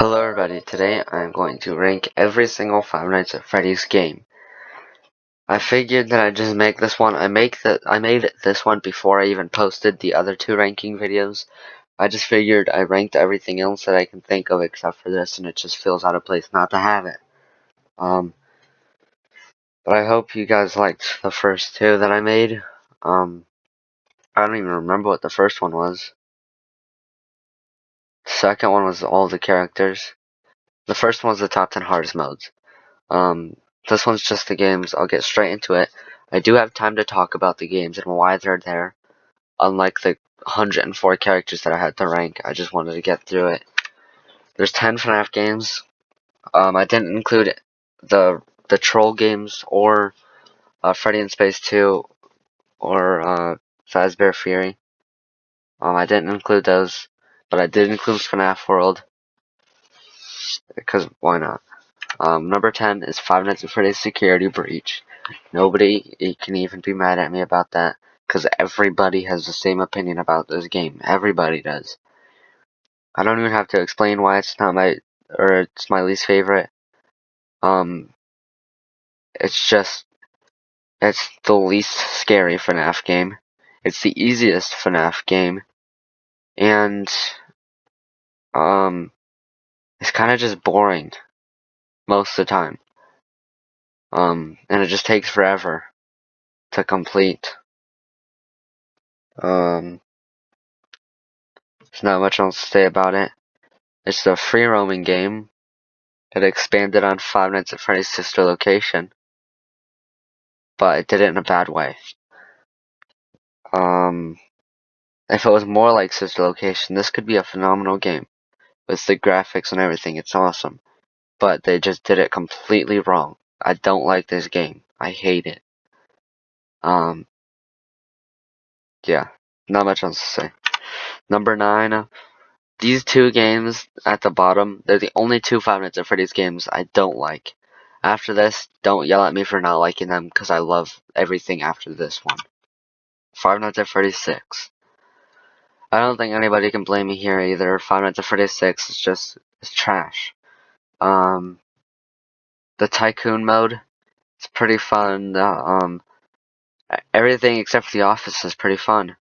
Hello everybody, today I'm going to rank every single Five Nights at Freddy's game. I figured that I'd just make this one. I made this one before I even posted the other two ranking videos. I just figured I ranked everything else that I can think of except for this, and it just feels out of place not to have it. But I hope you guys liked the first two that I made. I don't even remember what the first one was. The second one was all the characters. The first one was the top 10 hardest modes. This one's just the games. I'll get straight into it. I do have time to talk about the games and why they're there, unlike the 104 characters that I had to rank. I just wanted to get through it. There's 10 FNAF games. I didn't include the Troll games or Freddy in Space 2 or Fazbear Fury. I didn't include those, but I did include FNAF World because why not? Number 10 is Five Nights at Freddy's Security Breach. Nobody can even be mad at me about that, because everybody has the same opinion about this game. Everybody does. I don't even have to explain why it's not it's my least favorite. It's just, it's the least scary FNAF game. It's the easiest FNAF game, and, it's kind of just boring most of the time. And it just takes forever to complete. There's not much else to say about it. It's a free roaming game. It expanded on Five Nights at Freddy's sister location, but it did it in a bad way. If it was more like sister location, this could be a phenomenal game. With the graphics and everything, it's awesome. But they just did it completely wrong. I don't like this game. I hate it. Yeah, not much else to say. Number 9, these two games at the bottom, they're the only two Five Nights at Freddy's games I don't like. After this, don't yell at me for not liking them, because I love everything after this one. Five Nights at Freddy's 6. I don't think anybody can blame me here either. Five Nights at Freddy's 6 is just, it's trash. The Tycoon mode, it's pretty fun. Everything except for the office is pretty fun.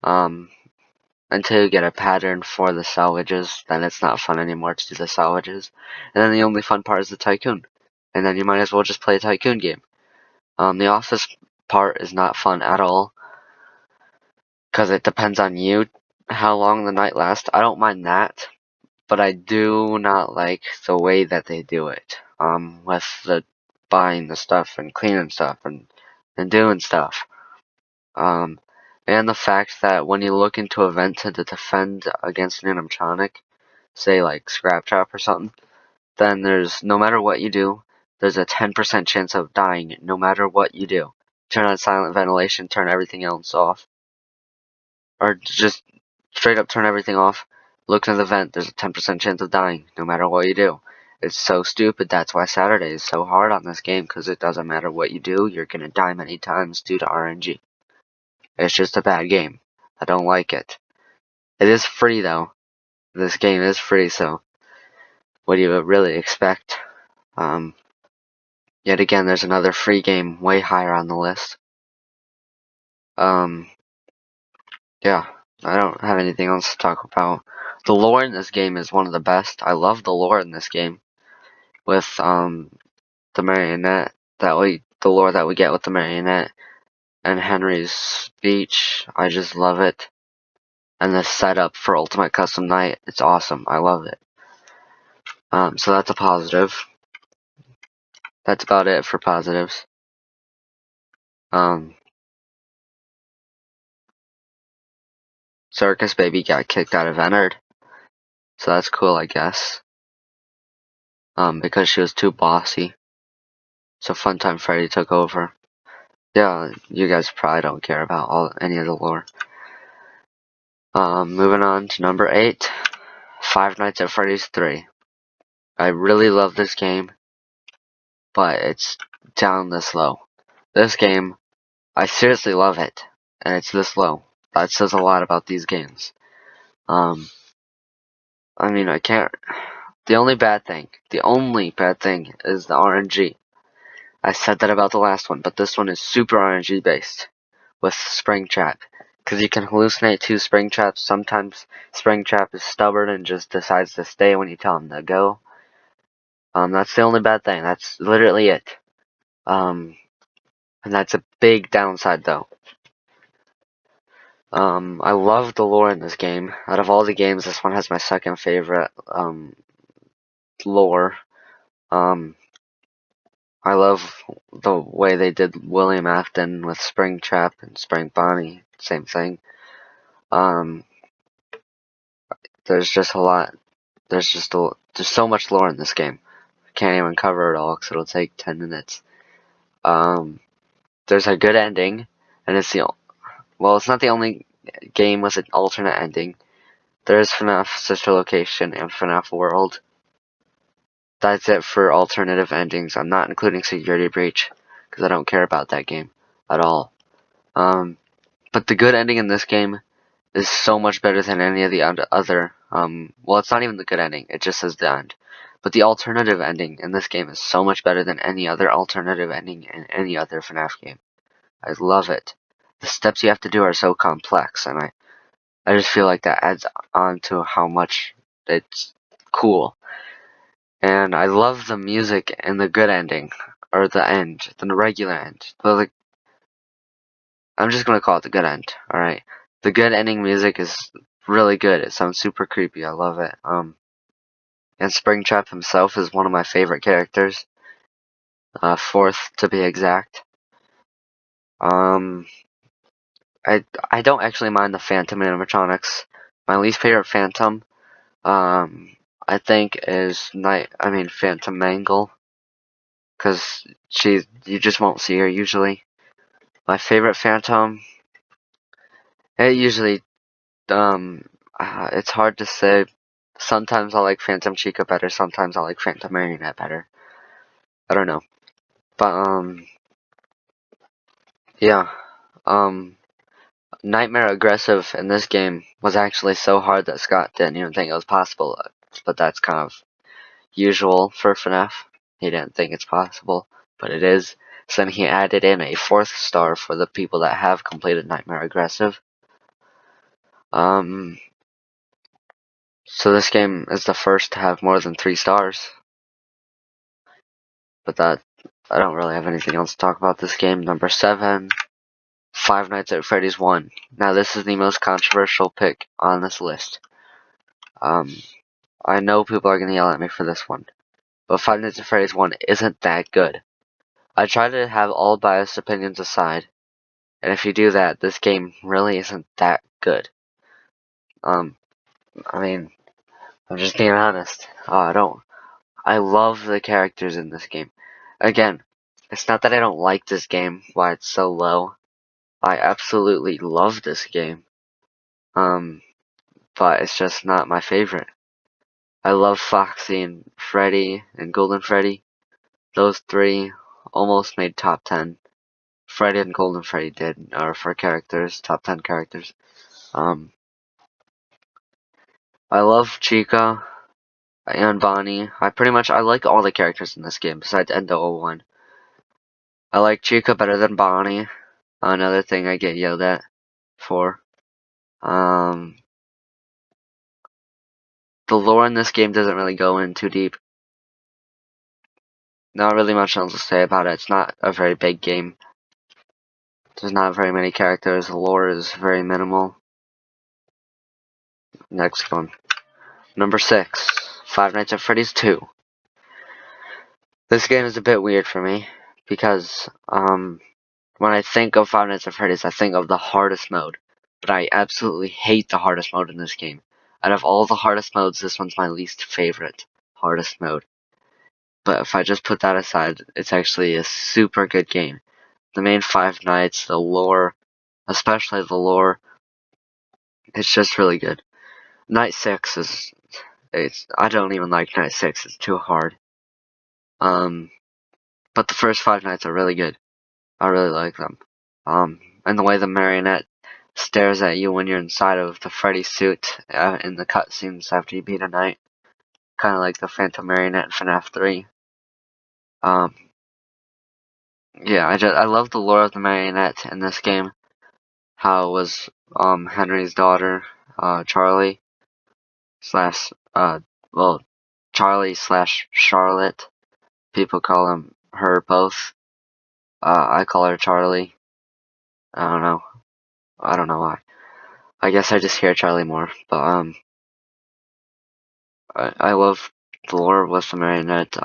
Until you get a pattern for the salvages, then it's not fun anymore to do the salvages. And then the only fun part is the Tycoon. And then you might as well just play a Tycoon game. The office part is not fun at all, because it depends on you how long the night lasts. I don't mind that, but I do not like the way that they do it. With the buying the stuff and cleaning stuff and doing stuff. And the fact that when you look into a vent to defend against an animatronic, say like Scrap Trap or something, then there's, no matter what you do, there's a 10% chance of dying no matter what you do. Turn on silent ventilation, turn everything else off. Or just straight up turn everything off. Look in the vent, there's a 10% chance of dying no matter what you do. It's so stupid. That's why Saturday is so hard on this game, because it doesn't matter what you do, you're gonna die many times due to RNG. It's just a bad game. I don't like it. It is free though. This game is free, so what do you really expect? Yet again, there's another free game way higher on the list. Yeah, I don't have anything else to talk about. The lore in this game is one of the best. I love the lore in this game. With, the marionette, the lore that we get with the marionette and Henry's speech, I just love it. And the setup for Ultimate Custom Night, it's awesome. I love it. So that's a positive. That's about it for positives. Circus Baby got kicked out of Ennard. So that's cool, I guess. Because she was too bossy. So Funtime Freddy took over. Yeah, you guys probably don't care about any of the lore. Moving on to number 8. Five Nights at Freddy's 3. I really love this game, but it's down this low. This game, I seriously love it, and it's this low. That says a lot about these games. I mean, The only bad thing is the RNG. I said that about the last one, but this one is super RNG based with Springtrap. Because you can hallucinate two Springtraps. Sometimes Springtrap is stubborn and just decides to stay when you tell him to go. That's the only bad thing. That's literally it. And that's a big downside though. I love the lore in this game. Out of all the games, this one has my second favorite, lore. I love the way they did William Afton with Springtrap and Spring Bonnie. Same thing. There's just a lot. There's so much lore in this game. I can't even cover it all because it'll take 10 minutes. There's a good ending, and it's not the only game with an alternate ending. There's FNAF Sister Location and FNAF World. That's it for alternative endings. I'm not including Security Breach because I don't care about that game at all. But the good ending in this game is so much better than any of the other. Well, it's not even the good ending. It just says the end. But the alternative ending in this game is so much better than any other alternative ending in any other FNAF game. I love it. The steps you have to do are so complex, and I just feel like that adds on to how much it's cool. And I love the music in the good ending, or the end, the regular end. But I'm just gonna call it the good end, alright? The good ending music is really good. It sounds super creepy. I love it. And Springtrap himself is one of my favorite characters. Fourth to be exact. I don't actually mind the Phantom animatronics. My least favorite Phantom, I think is Phantom Mangle, because you just won't see her usually. My favorite Phantom, it usually, it's hard to say. Sometimes I like Phantom Chica better, sometimes I like Phantom Marionette better. I don't know. But, yeah. Nightmare Aggressive in this game was actually so hard that Scott didn't even think it was possible. But that's kind of usual for FNAF. He didn't think it's possible, but it is. So then he added in a 4th star for the people that have completed Nightmare Aggressive. So this game is the first to have more than 3 stars. But I don't really have anything else to talk about this game. Number 7, Five Nights at Freddy's 1. Now this is the most controversial pick on this list. I know people are gonna yell at me for this one, but Five Nights at Freddy's 1 isn't that good. I try to have all biased opinions aside, and if you do that, this game really isn't that good. I'm just being honest. I love the characters in this game. Again, it's not that I don't like this game, why it's so low. I absolutely love this game. But it's just not my favorite. I love Foxy and Freddy and Golden Freddy. Those 3 almost made top 10. Freddy and Golden Freddy did, or for characters, top 10 characters. I love Chica and Bonnie. I like all the characters in this game besides Endo01. I like Chica better than Bonnie. Another thing I get yelled at for. The lore in this game doesn't really go in too deep. Not really much else to say about it. It's not a very big game. There's not very many characters. The lore is very minimal. Next one. Number 6. Five Nights at Freddy's 2. This game is a bit weird for me because when I think of Five Nights at Freddy's, I think of the hardest mode. But I absolutely hate the hardest mode in this game. Out of all the hardest modes, this one's my least favorite hardest mode. But if I just put that aside, it's actually a super good game. The main Five Nights, the lore, especially the lore, it's just really good. Night 6 I don't even like Night 6, it's too hard. But the first 5 nights are really good. I really like them. And the way the marionette stares at you when you're inside of the Freddy suit in the cutscenes after you beat a night. kind of like the Phantom Marionette in FNAF 3. Um, yeah, I love the lore of the marionette in this game. How it was Henry's daughter, Charlie slash well Charlie slash Charlotte. People call her both. I call her Charlie. I don't know. I don't know why. I guess I just hear Charlie more. But I love the lore with the marionette.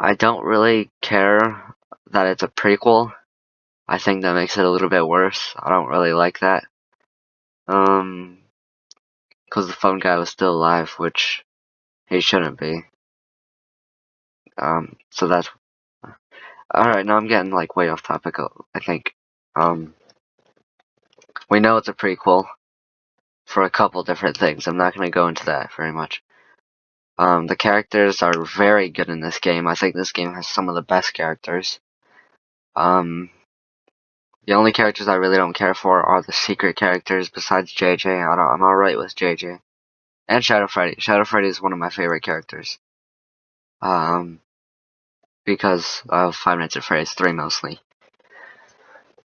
I don't really care that it's a prequel. I think that makes it a little bit worse. I don't really like that. Because the phone guy was still alive, which he shouldn't be. So that's alright. Now I'm getting like way off topic. I think. We know it's a prequel for a couple different things. I'm not going to go into that very much. The characters are very good in this game. I think this game has some of the best characters. The only characters I really don't care for are the secret characters besides JJ. I'm alright with JJ. And Shadow Freddy. Shadow Freddy is one of my favorite characters. Because of Five Nights at Freddy's 3 mostly.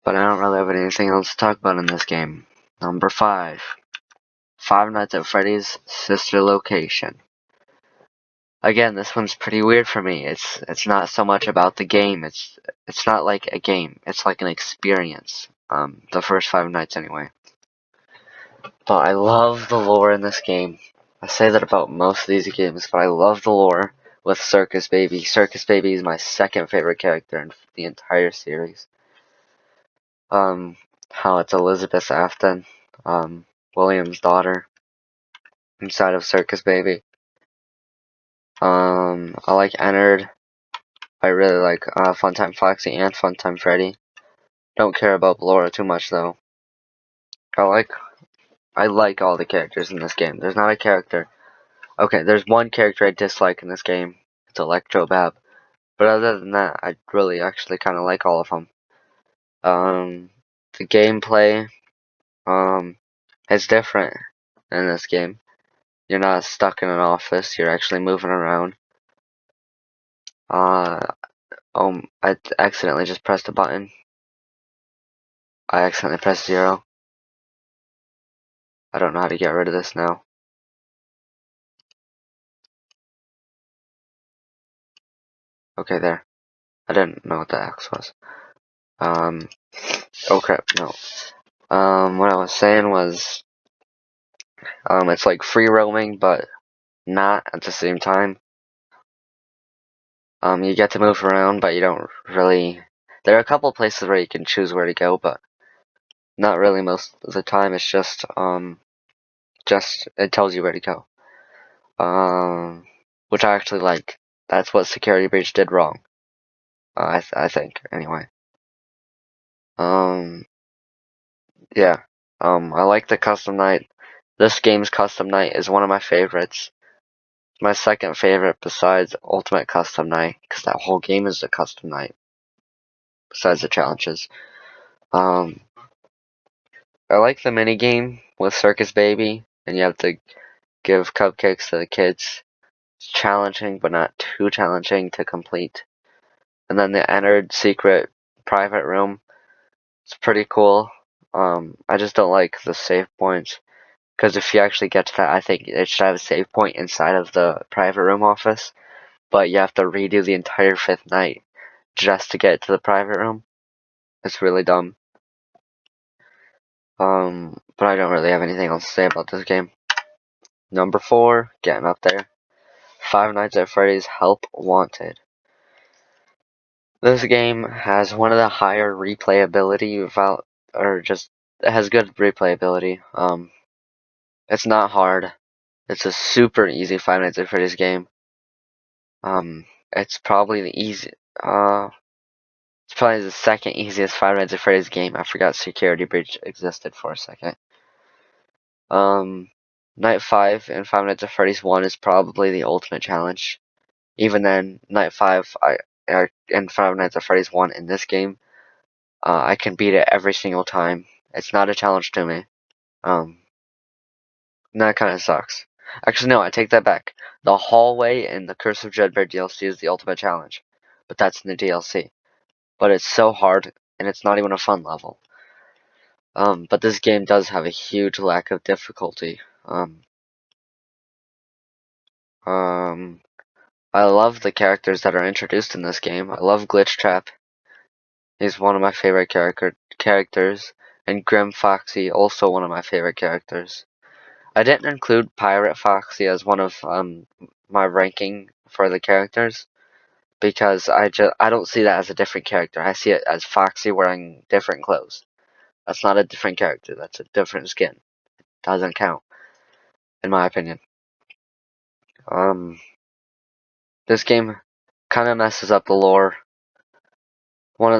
But I don't really have anything else to talk about in this game. Number 5. Five Nights at Freddy's Sister Location. Again, this one's pretty weird for me. It's not so much about the game. It's not like a game. It's like an experience. The first Five Nights anyway. But I love the lore in this game. I say that about most of these games, but I love the lore with Circus Baby. Circus Baby is my second favorite character in the entire series. How it's Elizabeth Afton, William's daughter, inside of Circus Baby. I like Ennard. I really like Funtime Foxy and Funtime Freddy. Don't care about Laura too much though. I like all the characters in this game. There's not a character. Okay, there's one character I dislike in this game. It's Electrobab. But other than that, I really actually kind of like all of them. The gameplay is different in this game. You're not stuck in an office. You're actually moving around. I accidentally just pressed a button. I accidentally pressed 0. I don't know how to get rid of this now. Okay, there. I didn't know what the X was. Oh crap, no. What I was saying was, it's like free roaming, but not at the same time. You get to move around, but you don't really. There are a couple places where you can choose where to go, but not really most of the time. It's just it tells you where to go. Which I actually like. That's what Security Breach did wrong. I think anyway. Yeah. I like the custom night. This game's custom night is one of my favorites. My second favorite besides Ultimate Custom Night, because that whole game is a custom night. Besides the challenges. I like the mini game with Circus Baby, and you have to give cupcakes to the kids. It's challenging, but not too challenging to complete. And then the Ennard secret private room. It's pretty cool. I just don't like the save points. Because if you actually get to that, I think it should have a save point inside of the private room office. But you have to redo the entire 5th night just to get to the private room. It's really dumb. But I don't really have anything else to say about this game. Number 4, getting up there. Five Nights at Freddy's Help Wanted. This game has one of the higher replayability it has good replayability. It's not hard. It's a super easy Five Nights at Freddy's game. It's probably it's probably the second easiest Five Nights at Freddy's game. I forgot Security Breach existed for a second. Night 5 in Five Nights at Freddy's 1 is probably the ultimate challenge. Even then, Night 5 in Five Nights at Freddy's 1 in this game, I can beat it every single time. It's not a challenge to me. And that kind of sucks. Actually, no, I take that back. The hallway in the Curse of Dreadbear DLC is the ultimate challenge, but that's in the DLC. But it's so hard, and it's not even a fun level. But this game does have a huge lack of difficulty. Um, I love the characters that are introduced in this game. I love Glitch Trap. He's one of my favorite characters, and Grim Foxy, also one of my favorite characters. I didn't include Pirate Foxy as one of my ranking for the characters because I don't see that as a different character. I see it as Foxy wearing different clothes. That's not a different character. That's a different skin. Doesn't count, in my opinion. This game kind of messes up the lore.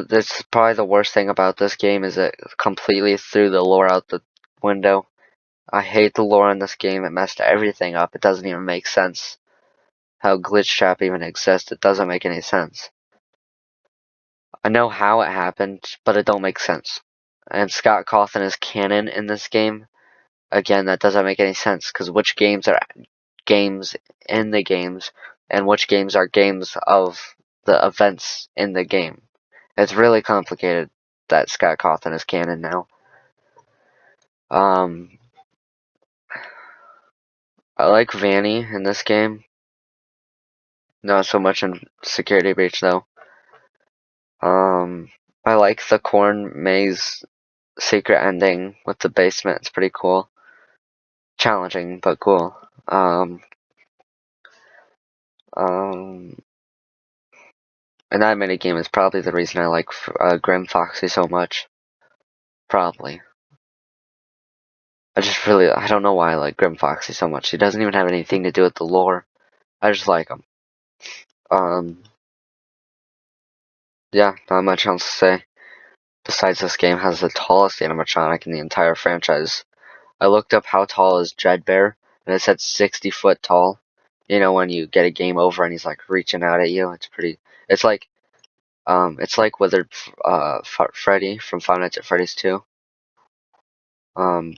This probably the worst thing about this game is it completely threw the lore out the window. I hate the lore in this game. It messed everything up. It doesn't even make sense. How Glitch Trap even exists, it doesn't make any sense. I know how it happened, but it don't make sense. And Scott Cawthon is canon in this game. Again, that doesn't make any sense, because which games are games in the games, and which games are games of the events in the game. It's really complicated that Scott Cawthon is canon now. I like Vanny in this game. Not so much in Security Breach, though. I like the corn maze secret ending with the basement. It's pretty cool. Challenging, but cool. And that minigame is probably the reason I like Grim Foxy so much. Probably. I don't know why I like Grim Foxy so much. He doesn't even have anything to do with the lore. I just like him. Yeah, not much else to say. Besides, this game has the tallest animatronic in the entire franchise. I looked up how tall is Dreadbear, and it said 60 foot tall. You know, when you get a game over and he's like reaching out at you, it's like, Withered, Freddy from Five Nights at Freddy's 2. Um,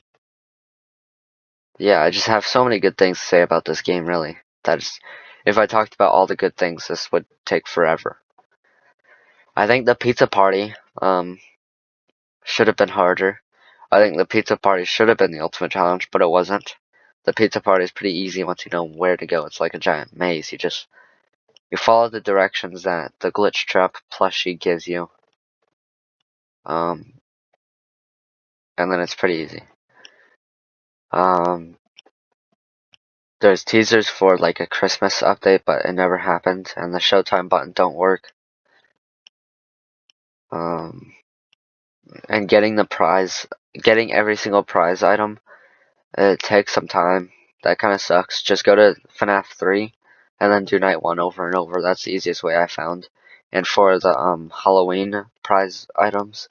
yeah, I just have so many good things to say about this game, really. If I talked about all the good things, this would take forever. I think the pizza party, should have been harder. I think the pizza party should have been the ultimate challenge, but it wasn't. The pizza party is pretty easy once you know where to go. It's like a giant maze. You follow the directions that the Glitch Trap plushie gives you. And then it's pretty easy. There's teasers for like a Christmas update, but it never happened, and the Showtime button don't work. And getting every single prize item, it takes some time. That kind of sucks. Just go to FNAF 3 and then do night 1 over and over. That's the easiest way I found. And for the Halloween prize items,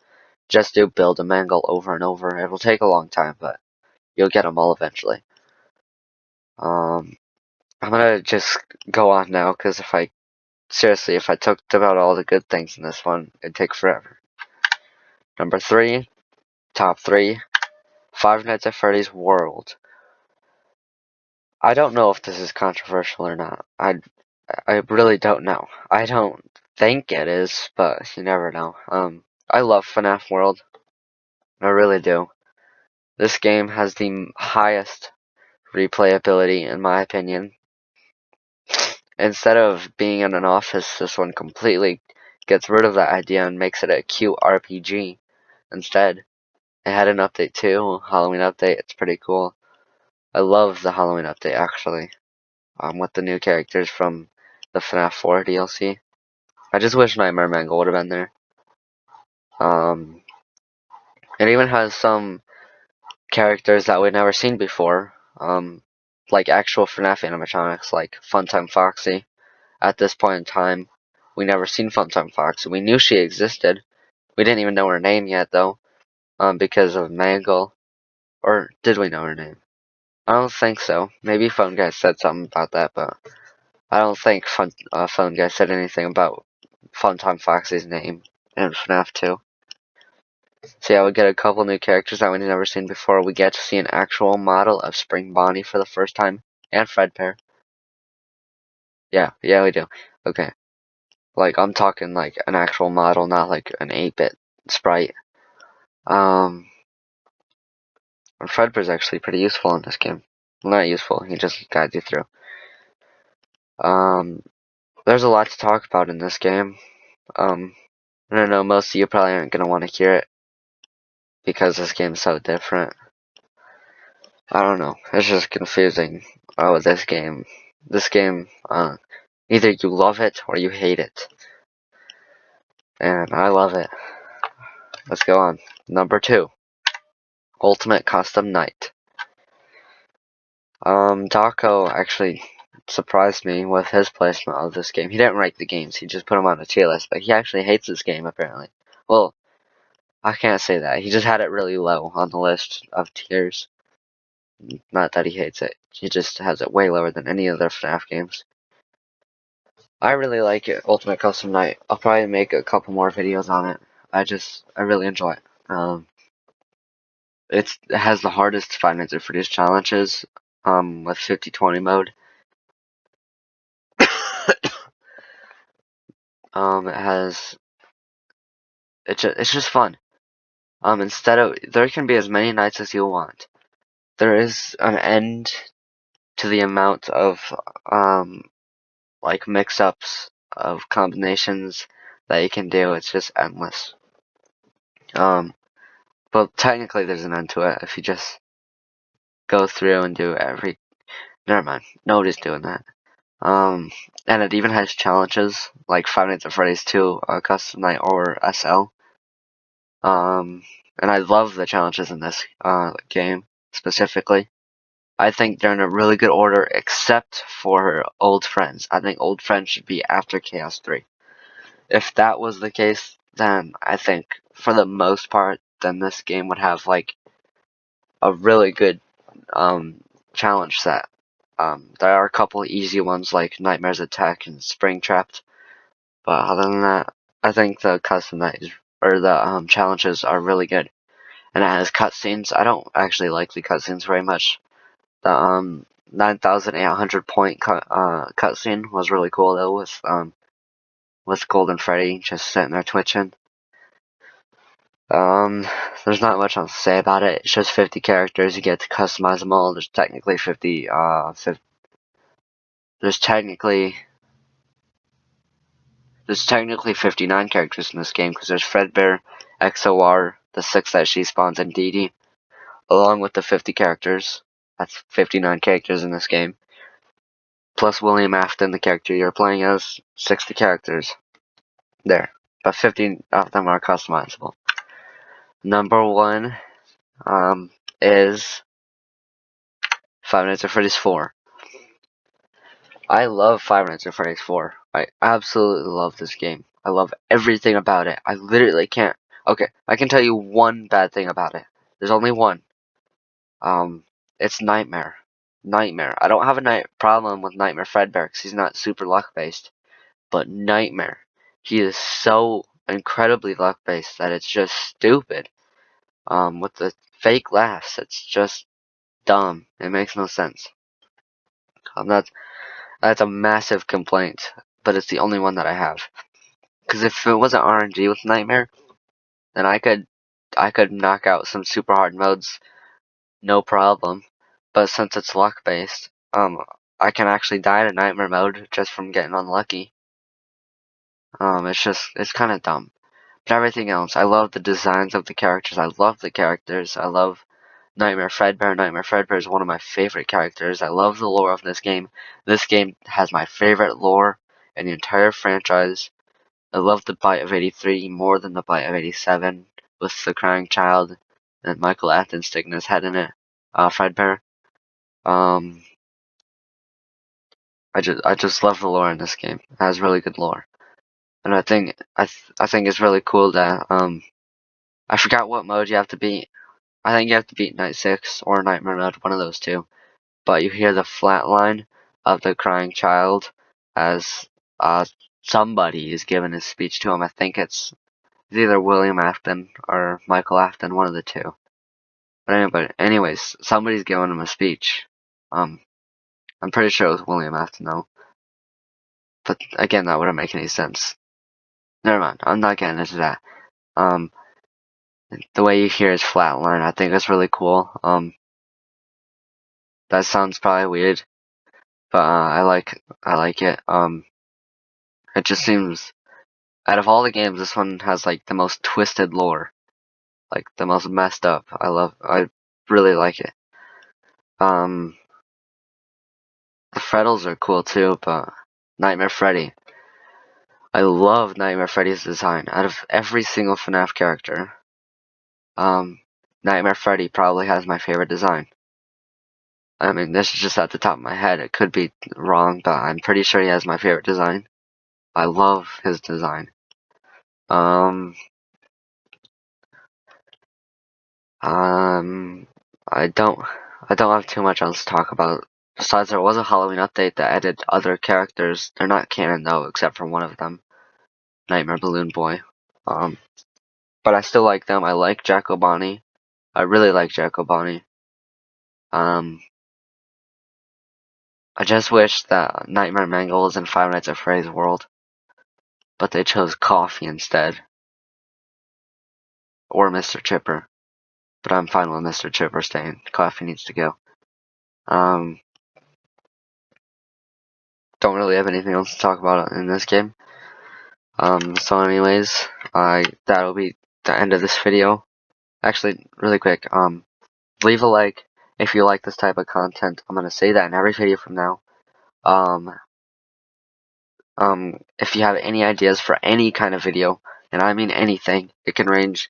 just do Build a Mangle over and over. It will take a long time, but you'll get them all eventually. I'm gonna just go on now, because if I talked about all the good things in this one, it'd take forever. Number 3, top 3, Five Nights at Freddy's World. I don't know if this is controversial or not. I really don't know. I don't think it is, but you never know. I love FNAF World. I really do. This game has the highest replayability, in my opinion. Instead of being in an office, this one completely gets rid of that idea and makes it a cute RPG instead. It had an update too, Halloween update. It's pretty cool. I love the Halloween update, actually. With the new characters from the FNAF 4 DLC. I just wish Nightmare Mangle would have been there. It even has some characters that we've never seen before, like actual FNAF animatronics, like Funtime Foxy. At this point in time, we never seen Funtime Foxy. We knew she existed. We didn't even know her name yet, though, because of Mangle. Or did we know her name? I don't think so. Maybe Phone Guy said something about that, but I don't think Phone Guy said anything about Funtime Foxy's name in FNAF 2. So yeah, we get a couple new characters that we've never seen before. We get to see an actual model of Spring Bonnie for the first time. And Fredbear. Yeah, we do. Okay. Like, I'm talking like an actual model, not like an 8-bit sprite. Um, and Fredbear's actually pretty useful in this game. Well, not useful, he just guides you through. Um, there's a lot to talk about in this game. I don't know, most of you probably aren't gonna want to hear it because this game's so different. I don't know, it's just confusing. Oh, this game, either you love it or you hate it. And I love it. Let's go on. Number 2. Ultimate Custom Night. Taco actually surprised me with his placement of this game. He didn't rank the games, he just put them on a tier list, but he actually hates this game apparently. Well, I can't say that. He just had it really low on the list of tiers. Not that he hates it. He just has it way lower than any other FNAF games. I really like it, Ultimate Custom Night. I'll probably make a couple more videos on it. I really enjoy it. It has the hardest Five Nights at Freddy's challenges, with 50-20 mode. It has, it's just fun. Instead of, there can be as many nights as you want. There is an end to the amount of, like mix-ups of combinations that you can do. It's just endless. But technically there's an end to it if you just go through and do every, never mind, nobody's doing that. And it even has challenges like Five Nights at Freddy's 2, Custom Night, or SL. And I love the challenges in this game specifically. I think they're in a really good order, except for Old Friends. I think Old Friends should be after Chaos 3. If that was the case, then I think for the most part, then this game would have like a really good challenge set. There are a couple easy ones like Nightmares Attack and Springtrapped, but other than that, I think the custom nights or the challenges are really good. And it has cutscenes. I don't actually like the cutscenes very much. The 9,800 point cutscene was really cool though, with Golden Freddy just sitting there twitching. There's not much else to say about it. It's just 50 characters. You get to customize them all. There's technically 50. There's technically 59 characters in this game because there's Fredbear, XOR, the 6 that she spawns, and Dee Dee, along with the 50 characters. That's 59 characters in this game. Plus William Afton, the character you're playing as, 60 characters. There. But 50 of them are customizable. Number 1 is Five Nights at Freddy's 4. I love Five Nights at Freddy's 4. I absolutely love this game. I love everything about it. I literally can't. Okay, I can tell you one bad thing about it. There's only one. It's Nightmare. Nightmare. I don't have a problem with Nightmare Fredbear because he's not super luck based. But Nightmare, he is so incredibly luck based that it's just stupid. With the fake laughs, it's just dumb. It makes no sense. That's a massive complaint, but it's the only one that I have. Because if it wasn't RNG with Nightmare, then I could knock out some super hard modes, no problem. But since it's luck based, I can actually die in Nightmare mode just from getting unlucky. It's kind of dumb. But everything else, I love the designs of the characters. I love the characters. I love Nightmare Fredbear. Nightmare Fredbear is one of my favorite characters. I love the lore of this game. This game has my favorite lore in the entire franchise. I love the Bite of 83 more than the Bite of 87 with the crying child and Michael Afton sticking his head in it. Fredbear. Um, I just love the lore in this game. It has really good lore, and I think it's really cool that I forgot what mode you have to beat. I think you have to beat Night 6 or Nightmare mode, one of those two. But you hear the flat line of the crying child as somebody is giving his speech to him. I think it's either William Afton or Michael Afton, one of the two. But anyways, somebody's giving him a speech. I'm pretty sure it was William Afton though. But again, that wouldn't make any sense. Never mind. I'm not getting into that. Um, the way you hear is flatline. I think it's really cool. That sounds probably weird, but I like it. It just seems out of all the games, this one has like the most twisted lore, like the most messed up. I really like it. Um, the Freddles are cool too, but Nightmare Freddy. I love Nightmare Freddy's design. Out of every single FNAF character, um, Nightmare Freddy probably has my favorite design. I mean, this is just at the top of my head. It could be wrong, but I'm pretty sure he has my favorite design. I love his design. Um, um, I don't, I don't have too much else to talk about. Besides, there was a Halloween update that added other characters. They're not canon though, except for one of them, Nightmare Balloon Boy. Um, but I still like them. I like Jack O'Bonnie. I really like Jack O'Bonnie. Um, I just wish that Nightmare Mangle was in Five Nights at Freddy's World, but they chose Coffee instead, or Mr. Chipper. But I'm fine with Mr. Chipper staying. Coffee needs to go. Um, don't really have anything else to talk about in this game. So anyways, that'll be the end of this video. Actually, really quick, leave a like if you like this type of content. I'm gonna say that in every video from now. Um, if you have any ideas for any kind of video, and I mean anything, it can range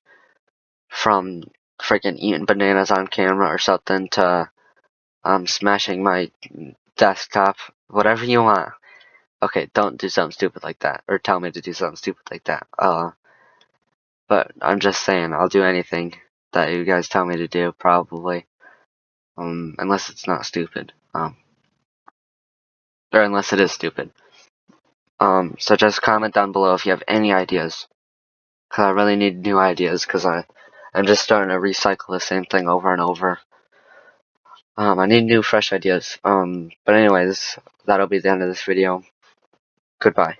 from freaking eating bananas on camera or something to smashing my desktop, whatever you want. Okay, don't do something stupid like that, or tell me to do something stupid like that. But I'm just saying, I'll do anything that you guys tell me to do, probably. Unless it's not stupid. Or unless it is stupid. So just comment down below if you have any ideas. Cause I really need new ideas, cause I'm just starting to recycle the same thing over and over. I need new, fresh ideas. But anyways, that'll be the end of this video. Goodbye.